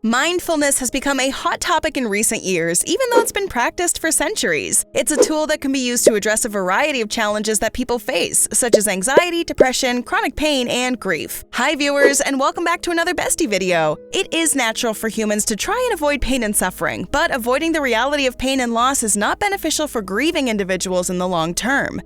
Mindfulness has become a hot topic in recent years, even though it's been practiced for centuries. It's a tool that can be used to address a variety of challenges that people face, such as anxiety, depression, chronic pain, and grief. Hi viewers, and welcome back to another Bestie video. It is natural for humans to try and avoid pain and suffering, but avoiding the reality of pain and loss is not beneficial for grieving individuals in the long term.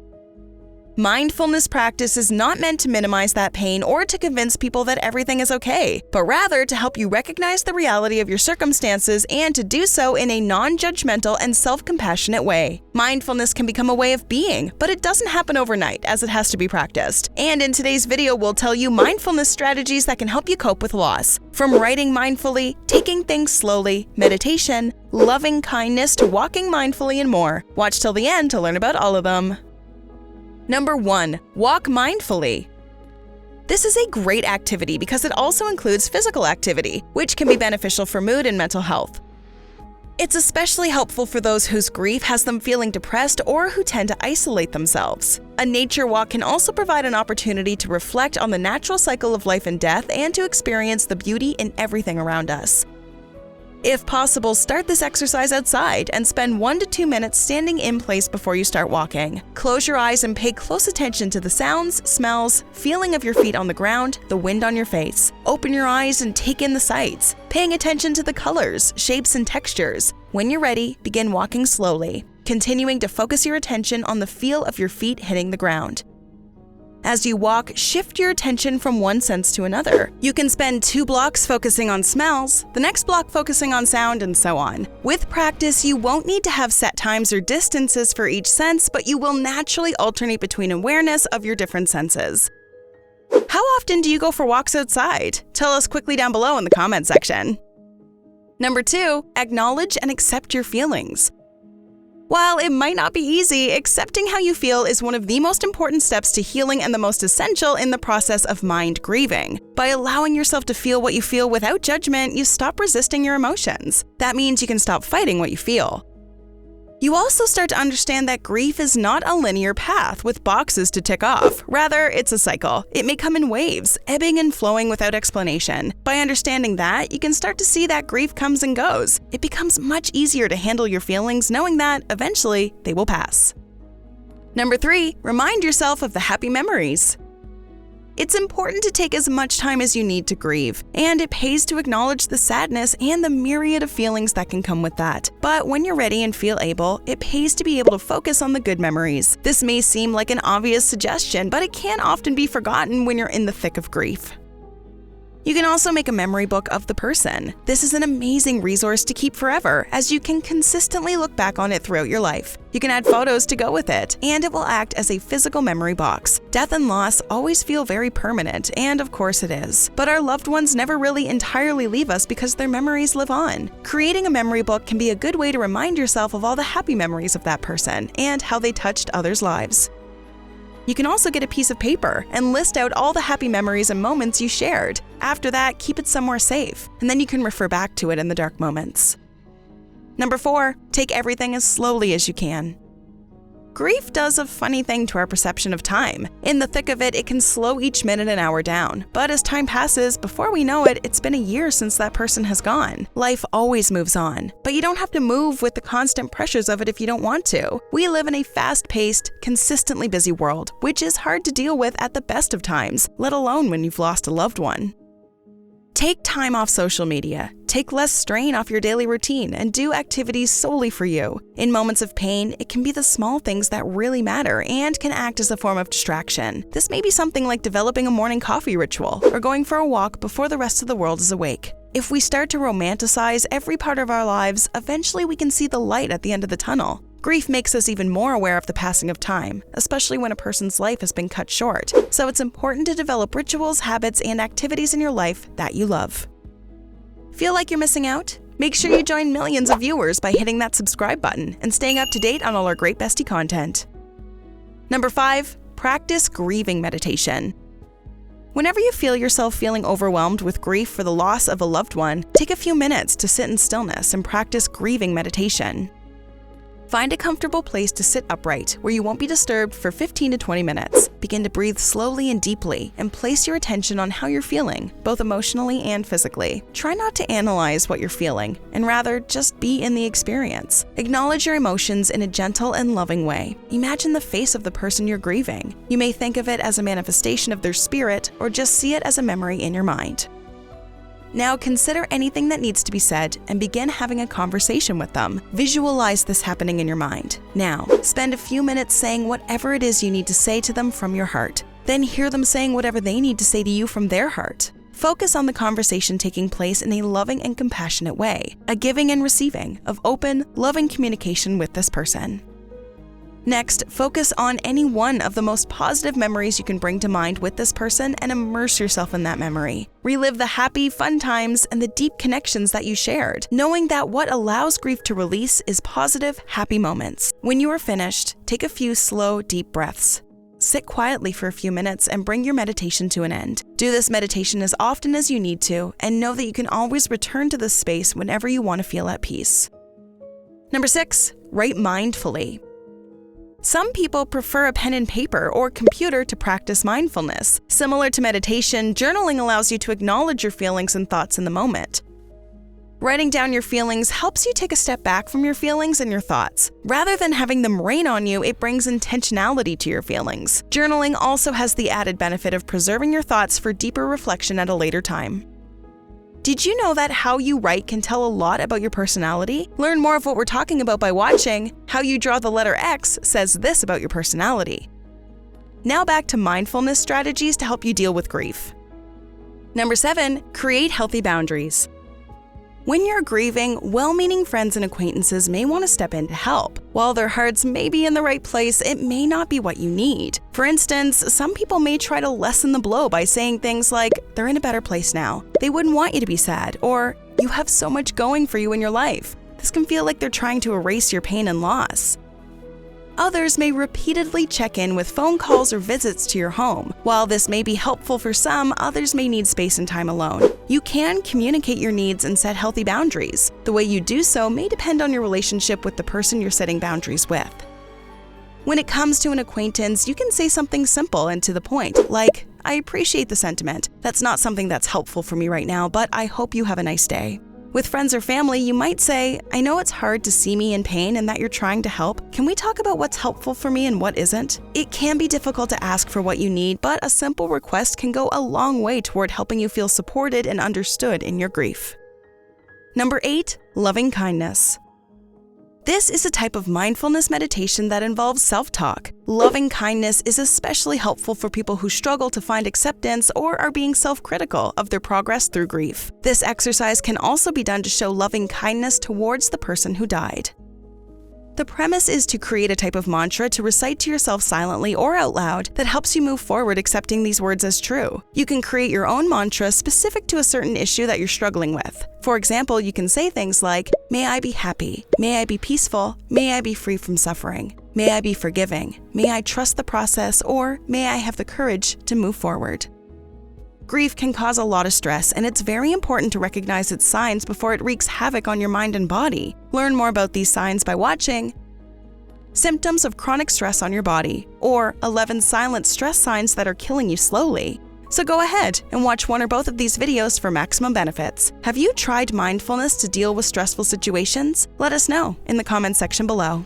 Mindfulness practice is not meant to minimize that pain or to convince people that everything is okay, but rather to help you recognize the reality of your circumstances and to do so in a non-judgmental and self-compassionate way. Mindfulness can become a way of being, but it doesn't happen overnight as it has to be practiced. And in today's video, we'll tell you mindfulness strategies that can help you cope with loss. From writing mindfully, taking things slowly, meditation, loving kindness to walking mindfully and more. Watch till the end to learn about all of them. Number 1. Walk mindfully. This is a great activity because it also includes physical activity, which can be beneficial for mood and mental health. It's especially helpful for those whose grief has them feeling depressed or who tend to isolate themselves. A nature walk can also provide an opportunity to reflect on the natural cycle of life and death and to experience the beauty in everything around us. If possible, start this exercise outside and spend 1 to 2 minutes standing in place before you start walking. Close your eyes and pay close attention to the sounds, smells, feeling of your feet on the ground, the wind on your face. Open your eyes and take in the sights, paying attention to the colors, shapes, and textures. When you're ready, begin walking slowly, continuing to focus your attention on the feel of your feet hitting the ground. As you walk, shift your attention from one sense to another. You can spend 2 blocks focusing on smells, the next block focusing on sound, and so on. With practice, you won't need to have set times or distances for each sense, but you will naturally alternate between awareness of your different senses. How often do you go for walks outside? Tell us quickly down below in the comment section. Number 2, acknowledge and accept your feelings. While it might not be easy, accepting how you feel is one of the most important steps to healing and the most essential in the process of mind grieving. By allowing yourself to feel what you feel without judgment, you stop resisting your emotions. That means you can stop fighting what you feel. You also start to understand that grief is not a linear path with boxes to tick off. Rather, it's a cycle. It may come in waves, ebbing and flowing without explanation. By understanding that, you can start to see that grief comes and goes. It becomes much easier to handle your feelings knowing that, eventually, they will pass. Number 3, remind yourself of the happy memories. It's important to take as much time as you need to grieve, and it pays to acknowledge the sadness and the myriad of feelings that can come with that. But when you're ready and feel able, it pays to be able to focus on the good memories. This may seem like an obvious suggestion, but it can often be forgotten when you're in the thick of grief. You can also make a memory book of the person. This is an amazing resource to keep forever, as you can consistently look back on it throughout your life. You can add photos to go with it, and it will act as a physical memory box. Death and loss always feel very permanent, and of course it is. But our loved ones never really entirely leave us because their memories live on. Creating a memory book can be a good way to remind yourself of all the happy memories of that person and how they touched others' lives. You can also get a piece of paper and list out all the happy memories and moments you shared. After that, keep it somewhere safe, and then you can refer back to it in the dark moments. Number 4, take everything as slowly as you can. Grief does a funny thing to our perception of time. In the thick of it, it can slow each minute and hour down. But as time passes, before we know it, it's been a year since that person has gone. Life always moves on, but you don't have to move with the constant pressures of it if you don't want to. We live in a fast-paced, consistently busy world, which is hard to deal with at the best of times, let alone when you've lost a loved one. Take time off social media. Take less strain off your daily routine and do activities solely for you. In moments of pain, it can be the small things that really matter and can act as a form of distraction. This may be something like developing a morning coffee ritual or going for a walk before the rest of the world is awake. If we start to romanticize every part of our lives, eventually we can see the light at the end of the tunnel. Grief makes us even more aware of the passing of time, especially when a person's life has been cut short. So it's important to develop rituals, habits, and activities in your life that you love. Feel like you're missing out? Make sure you join millions of viewers by hitting that subscribe button and staying up to date on all our great Bestie content. Number 5, practice grieving meditation. Whenever you feel yourself feeling overwhelmed with grief for the loss of a loved one, take a few minutes to sit in stillness and practice grieving meditation. Find a comfortable place to sit upright where you won't be disturbed for 15 to 20 minutes. Begin to breathe slowly and deeply and place your attention on how you're feeling, both emotionally and physically. Try not to analyze what you're feeling, and rather just be in the experience. Acknowledge your emotions in a gentle and loving way. Imagine the face of the person you're grieving. You may think of it as a manifestation of their spirit or just see it as a memory in your mind. Now consider anything that needs to be said and begin having a conversation with them. Visualize this happening in your mind. Now, spend a few minutes saying whatever it is you need to say to them from your heart. Then hear them saying whatever they need to say to you from their heart. Focus on the conversation taking place in a loving and compassionate way, a giving and receiving of open, loving communication with this person. Next, focus on any one of the most positive memories you can bring to mind with this person and immerse yourself in that memory. Relive the happy, fun times and the deep connections that you shared, knowing that what allows grief to release is positive, happy moments. When you are finished, take a few slow, deep breaths. Sit quietly for a few minutes and bring your meditation to an end. Do this meditation as often as you need to, and know that you can always return to this space whenever you want to feel at peace. Number 6, write mindfully. Some people prefer a pen and paper or computer to practice mindfulness. Similar to meditation, journaling allows you to acknowledge your feelings and thoughts in the moment. Writing down your feelings helps you take a step back from your feelings and your thoughts. Rather than having them rain on you, it brings intentionality to your feelings. Journaling also has the added benefit of preserving your thoughts for deeper reflection at a later time. Did you know that how you write can tell a lot about your personality? Learn more of what we're talking about by watching How You Draw the Letter X Says This About Your Personality. Now back to mindfulness strategies to help you deal with grief. Number 7, create healthy boundaries. When you're grieving, well-meaning friends and acquaintances may want to step in to help. While their hearts may be in the right place, it may not be what you need. For instance, some people may try to lessen the blow by saying things like, "They're in a better place now. They wouldn't want you to be sad," or "You have so much going for you in your life." This can feel like they're trying to erase your pain and loss. Others may repeatedly check in with phone calls or visits to your home. While this may be helpful for some, others may need space and time alone. You can communicate your needs and set healthy boundaries. The way you do so may depend on your relationship with the person you're setting boundaries with. When it comes to an acquaintance, you can say something simple and to the point, like, "I appreciate the sentiment. That's not something that's helpful for me right now, but I hope you have a nice day." With friends or family, you might say, "I know it's hard to see me in pain and that you're trying to help. Can we talk about what's helpful for me and what isn't?" It can be difficult to ask for what you need, but a simple request can go a long way toward helping you feel supported and understood in your grief. Number 8, loving kindness. This is a type of mindfulness meditation that involves self-talk. Loving kindness is especially helpful for people who struggle to find acceptance or are being self-critical of their progress through grief. This exercise can also be done to show loving kindness towards the person who died. The premise is to create a type of mantra to recite to yourself silently or out loud that helps you move forward accepting these words as true. You can create your own mantra specific to a certain issue that you're struggling with. For example, you can say things like, "May I be happy. May I be peaceful. May I be free from suffering. May I be forgiving. May I trust the process," or "May I have the courage to move forward." Grief can cause a lot of stress, and it's very important to recognize its signs before it wreaks havoc on your mind and body. Learn more about these signs by watching Symptoms of Chronic Stress on Your Body, or 11 Silent Stress Signs That Are Killing You Slowly. So go ahead and watch one or both of these videos for maximum benefits. Have you tried mindfulness to deal with stressful situations? Let us know in the comments section below.